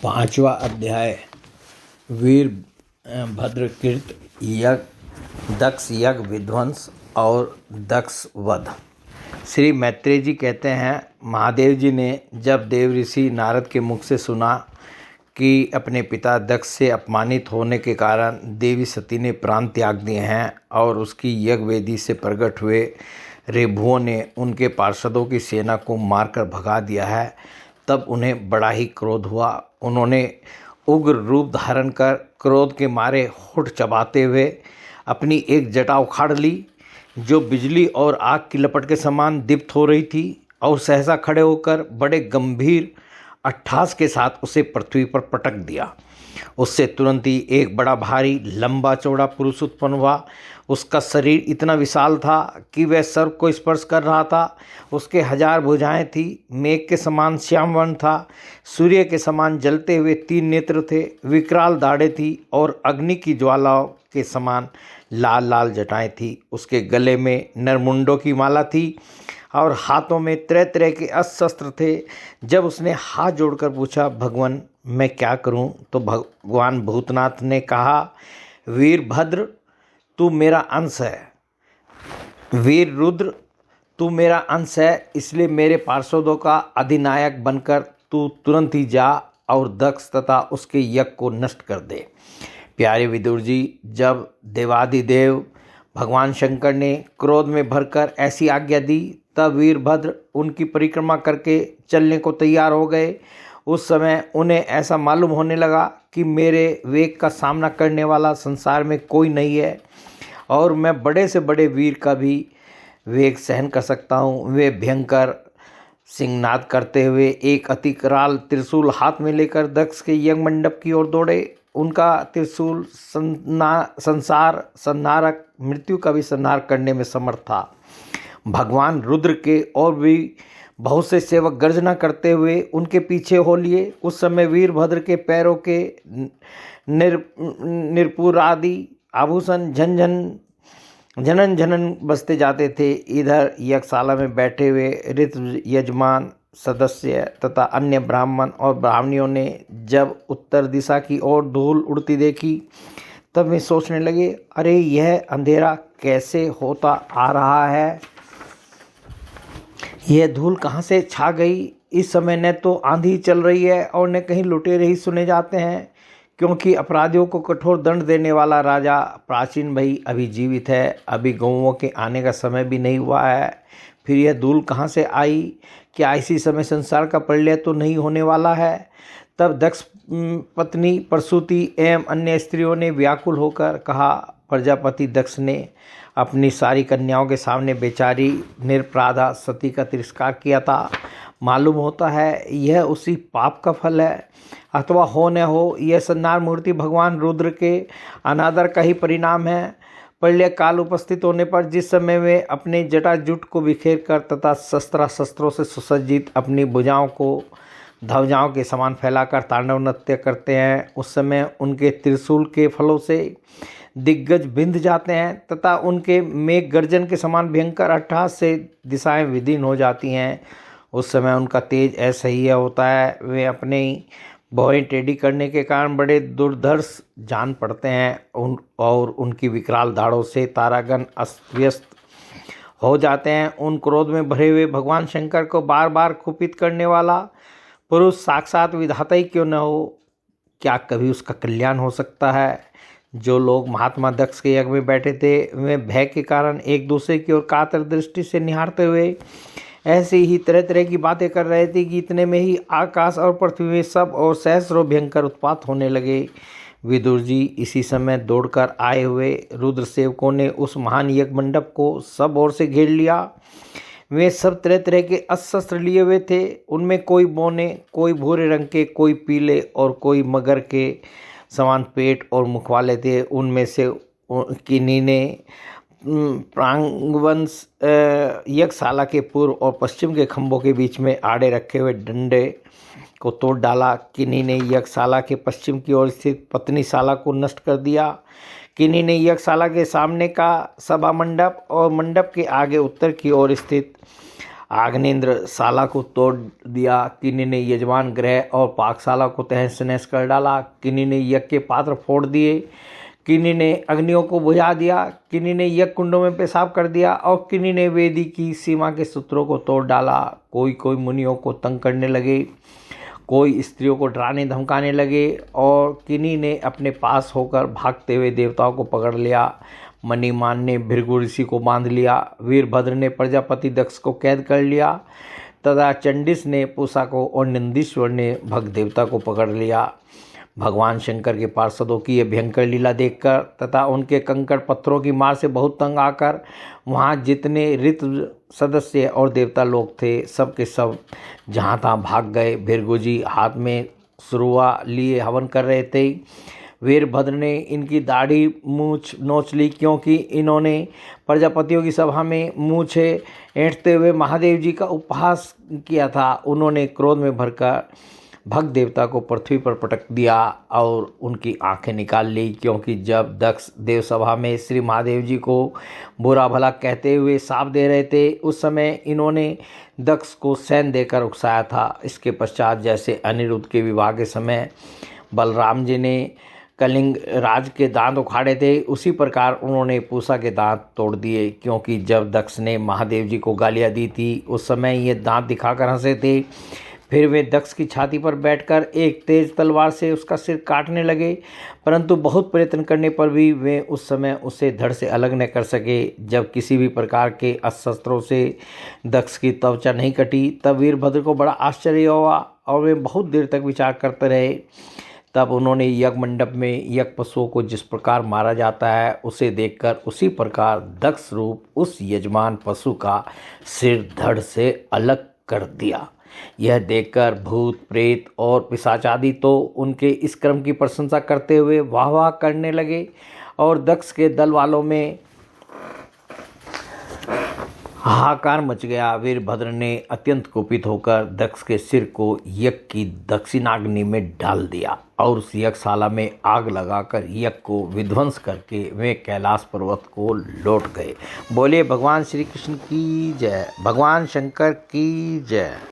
पांचवा अध्याय वीरभद्रकृत यज्ञ, दक्ष यज्ञ विध्वंस और दक्ष वध। श्री मैत्रेय जी कहते हैं, महादेव जी ने जब देव ऋषि नारद के मुख से सुना कि अपने पिता दक्ष से अपमानित होने के कारण देवी सती ने प्राण त्याग दिए हैं और उसकी यज्ञ वेदी से प्रकट हुए रेभुओं ने उनके पार्षदों की सेना को मारकर भगा दिया है, तब उन्हें बड़ा ही क्रोध हुआ। उन्होंने उग्र रूप धारण कर क्रोध के मारे होठ चबाते हुए अपनी एक जटा उखाड़ ली, जो बिजली और आग की लपट के समान दीप्त हो रही थी, और सहसा खड़े होकर बड़े गंभीर अट्ठास के साथ उसे पृथ्वी पर पटक दिया। उससे तुरंत ही एक बड़ा भारी लंबा चौड़ा पुरुष उत्पन्न हुआ। उसका शरीर इतना विशाल था कि वह सर्प को स्पर्श कर रहा था। उसके 1000 भुजाएं थी, मेघ के समान श्याम वर्ण था, सूर्य के समान जलते हुए 3 नेत्र थे, विकराल दाढ़ें थी और अग्नि की ज्वालाओं के समान लाल लाल जटाएं थी। उसके गले में नरमुंडों की माला थी और हाथों में तरह तरह के अस्त्र थे। जब उसने हाथ जोड़कर पूछा, भगवान मैं क्या करूं, तो भगवान भूतनाथ ने कहा, वीरभद्र तू मेरा अंश है, वीर रुद्र तू मेरा अंश है, इसलिए मेरे पार्षदों का अधिनायक बनकर तू तुरंत ही जा और दक्ष तथा उसके यज्ञ को नष्ट कर दे। प्यारे विदुर जी, जब देवादिदेव भगवान शंकर ने क्रोध में भरकर ऐसी आज्ञा दी, तब वीरभद्र उनकी परिक्रमा करके चलने को तैयार हो गए। उस समय उन्हें ऐसा मालूम होने लगा कि मेरे वेग का सामना करने वाला संसार में कोई नहीं है और मैं बड़े से बड़े वीर का भी वेग सहन कर सकता हूँ। वे भयंकर सिंहनाद करते हुए एक अति कराल त्रिशूल हाथ में लेकर दक्ष के यज्ञ मंडप की ओर दौड़े। उनका त्रिशूल संसार संहारक, मृत्यु का भी संहार करने में समर्थ था। भगवान रुद्र के और भी बहुत से सेवक गर्जना करते हुए उनके पीछे हो लिए। उस समय वीरभद्र के पैरों के निर्पुरादि आभूषण झनन झनन बजते जाते थे। इधर यज्ञशाला में बैठे हुए ऋतु यजमान सदस्य तथा अन्य ब्राह्मण और ब्राह्मणियों ने जब उत्तर दिशा की ओर धूल उड़ती देखी, तब वे सोचने लगे, अरे यह अंधेरा कैसे होता आ रहा है, यह धूल कहाँ से छा गई। इस समय न तो आंधी चल रही है और न कहीं लुटेरे ही सुने जाते हैं, क्योंकि अपराधियों को कठोर दंड देने वाला राजा प्राचीन भाई अभी जीवित है। अभी गौओं के आने का समय भी नहीं हुआ है, फिर यह धूल कहाँ से आई। क्या इसी समय संसार का प्रलय तो नहीं होने वाला है। तब दक्ष पत्नी प्रसूति एवं अन्य स्त्रियों ने व्याकुल होकर कहा, प्रजापति दक्ष ने अपनी सारी कन्याओं के सामने बेचारी निरपराधा सती का तिरस्कार किया था। मालूम होता है यह उसी पाप का फल है, अथवा हो न हो यह संहार मूर्ति भगवान रुद्र के अनादर का ही परिणाम है। प्रलय काल उपस्थित होने पर जिस समय वे अपने जटाजुट को बिखेर कर तथा शस्त्रों से सुसज्जित अपनी भुजाओं को ध्वजाओं के समान फैलाकर तांडव नृत्य करते हैं, उस समय उनके त्रिशूल के फलों से दिग्गज बिंध जाते हैं तथा उनके मेघ गर्जन के समान भयंकर अट्टहास से दिशाएं विदीर्ण हो जाती हैं। उस समय उनका तेज असह्य होता है। वे अपने भौहें टेढ़ी करने के कारण बड़े दुर्धर्ष जान पड़ते हैं और उनकी विकराल दाढ़ों से तारागण अस्त व्यस्त हो जाते हैं। उन क्रोध में भरे हुए भगवान शंकर को बार बार कुपित करने वाला पुरुष साक्षात विधाता ही क्यों न हो, क्या कभी उसका कल्याण हो सकता है। जो लोग महात्मा दक्ष के यज्ञ में बैठे थे, वे भय के कारण एक दूसरे की ओर कातर दृष्टि से निहारते हुए ऐसे ही तरह तरह की बातें कर रहे थे कि इतने में ही आकाश और पृथ्वी में सब और सहस्रों भयंकर उत्पात होने लगे। विदुर जी, इसी समय दौड़कर आए हुए रुद्र सेवकों ने उस महान यज्ञ मंडप को सब ओर से घेर लिया। वे सब तरह तरह के अस्त्र लिए हुए थे। उनमें कोई बौने, कोई भूरे रंग के, कोई पीले और कोई मगर के समान पेट और मुख वाले थे। उनमें से किन्हीं ने प्रांगवंश यज्ञशाला के पूर्व और पश्चिम के खंभों के बीच में आड़े रखे हुए डंडे को तोड़ डाला। किन्हीं ने यज्ञशाला के पश्चिम की ओर स्थित पत्नीशाला को नष्ट कर दिया। किन्हीं ने यज्ञशाला के सामने का सभा मंडप और मंडप के आगे उत्तर की ओर स्थित आग्नेन्द्र शाला को तोड़ दिया। किन्नी ने यजमान गृह और पाकशाला को तहस नहस कर डाला। किन्नी ने यज्ञ के पात्र फोड़ दिए। किन्नी ने अग्नियों को बुझा दिया। किन्नी ने यज्ञ कुंडों में पेशाब कर दिया और किन्नी ने वेदी की सीमा के सूत्रों को तोड़ डाला। कोई कोई मुनियों को तंग करने लगे, कोई स्त्रियों को डराने धमकाने लगे और किन्नी ने अपने पास होकर भागते हुए देवताओं को पकड़ लिया। मणिमान ने भृगु ऋषि को बांध लिया। वीरभद्र ने प्रजापति दक्ष को कैद कर लिया तथा चंडिस ने पूषा को और नंदीश्वर ने भग देवता को पकड़ लिया। भगवान शंकर के पार्षदों की यह भयंकर लीला देखकर तथा उनके कंकड़ पत्थरों की मार से बहुत तंग आकर वहाँ जितने ऋत सदस्य और देवता लोग थे सब के सब जहाँ तहाँ भाग गए। भृगुजी हाथ में सुरुआ लिए हवन कर रहे थे। वीरभद्र ने इनकी दाढ़ी मूछ नोच ली, क्योंकि इन्होंने प्रजापतियों की सभा में मूछे ऐंठते हुए महादेव जी का उपहास किया था। उन्होंने क्रोध में भरकर भग देवता को पृथ्वी पर पटक दिया और उनकी आंखें निकाल ली, क्योंकि जब दक्ष देव सभा में श्री महादेव जी को बुरा भला कहते हुए शाप दे रहे थे उस समय इन्होंने दक्ष को सैन देकर उकसाया था। इसके पश्चात जैसे अनिरुद्ध के विवाह के समय बलराम जी ने कलिंग राज के दांत उखाड़े थे, उसी प्रकार उन्होंने पूषा के दांत तोड़ दिए, क्योंकि जब दक्ष ने महादेव जी को गालियाँ दी थी उस समय ये दांत दिखाकर हंसे थे। फिर वे दक्ष की छाती पर बैठकर एक तेज तलवार से उसका सिर काटने लगे, परंतु बहुत प्रयत्न करने पर भी वे उस समय उसे धड़ से अलग न कर सके। जब किसी भी प्रकार के अस्त्रों से दक्ष की त्वचा नहीं कटी तब वीरभद्र को बड़ा आश्चर्य हुआ और वे बहुत देर तक विचार करते रहे। तब उन्होंने यज्ञ मंडप में यज्ञ पशुओं को जिस प्रकार मारा जाता है उसे देखकर उसी प्रकार दक्ष रूप उस यजमान पशु का सिर धड़ से अलग कर दिया। यह देखकर भूत प्रेत और पिशाच आदि तो उनके इस क्रम की प्रशंसा करते हुए वाह वाह करने लगे और दक्ष के दल वालों में हाहाकार मच गया। वीरभद्र ने अत्यंत कुपित होकर दक्ष के सिर को यज्ञ की दक्षिणाग्नि में डाल दिया और उस यज्ञशाला में आग लगाकर यज्ञ को विध्वंस करके वे कैलाश पर्वत को लौट गए। बोले भगवान श्री कृष्ण की जय, भगवान शंकर की जय।